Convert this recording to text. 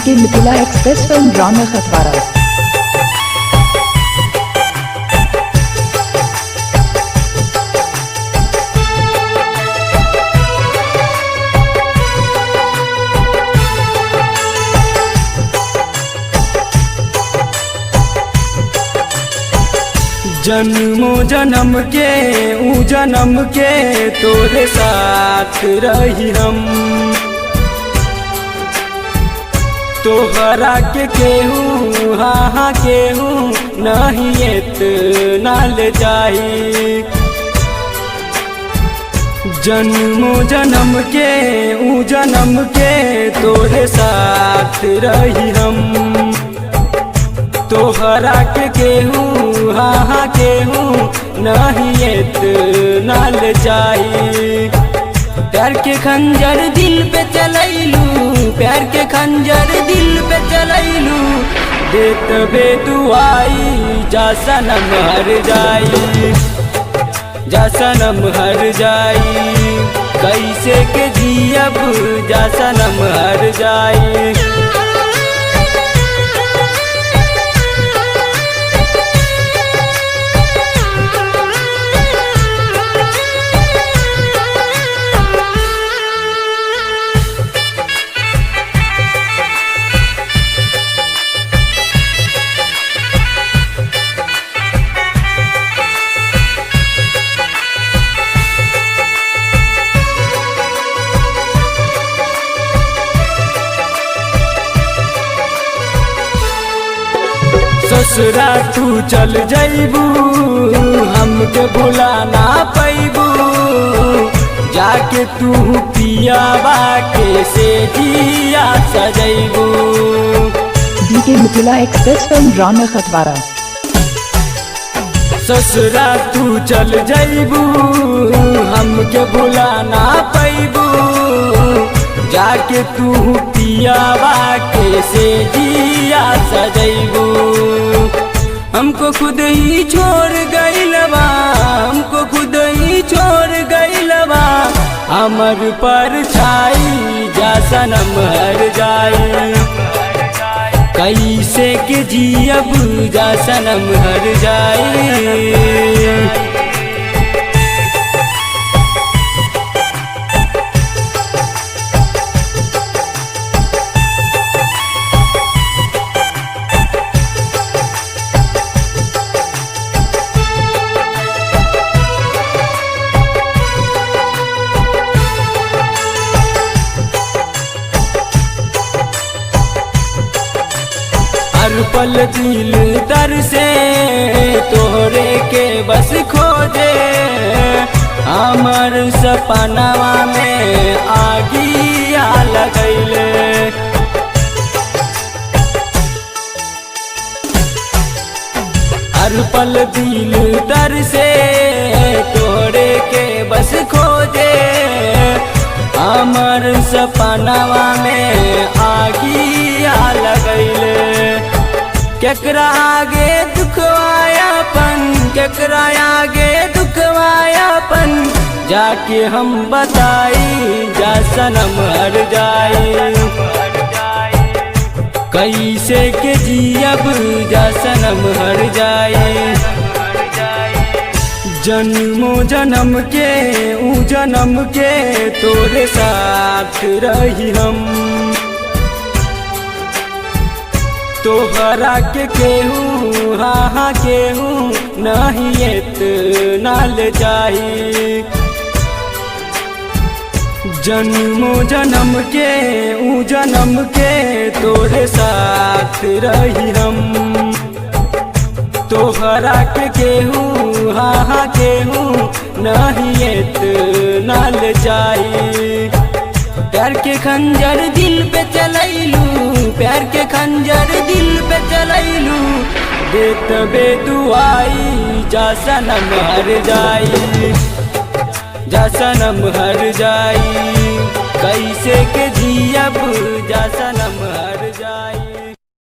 DK Mithila express film रौनक अखबार। जन्मो जन्म के ऊ जन्म के तोरे साथ रही हम, तोहरा के केहू हाँ केहू नहीं इतना ले जाई। जन्मो जन्म के ऊ जन्म के तोरे साथ रही हम, तोहरा के केहू हाँ केहू नहीं इतना ले जाई। प्यार के खंजर दिल पे चलैलू, प्यार के खंजर दिल पे चलैलू, देत बेदुआई जा सनम हर जाई, जा सनम हर जाई। कैसे के जियब जा सनम हर जाई। ससुरा तू चल जैबू, हमके भुला ना पैबू, जाके तू पियाबा के से जिया सजैबू। डीके मिथिला एक्सप्रेस फिल्म रौनक अखबार। ससुरा तू चल जैबू, हमके भुला ना पैबू, जाके तू पियाबा के से जिया सजैबू। हमको खुद ही छोड़ गइलबा, हमको खुद ही छोड़ गइलबा, हमर परछाई जा सनम हर जाई। कैसे के जियब जा सनम हर जाई। हर पल दिल दर से तोहरे के बस खोजे, हमर सपनवा में आगिया लगैले। हर पल दिल दर से तोहरे के बस खोजे, हमर सपनवा में आगिया लगैले। केकरा आगे दुखवायापन, केकरा आगे दुखवायापन, जाके हम बताई जा सनम हर जाई। कैसे के जियब जा सनम हर जाई। जन्मो जन्म के ऊ जन्म के तोरे साथ रही हम, तोहरा के केहू हाँ केहू नहीं इतना ले जाई। जन्मो जन्म के ऊ जन्म के तोरे साथ रही हम, तोहरा के केहू हाँ केहू नहीं इतना ले जाई। प्यार के खंजर दिल पे चलैलू, प्यार के खंजर दिल पे चलैलू, देत बेदुआई जा सनम हर जाई, जा सनम हर जाई। कैसे के जियब जा सनम हर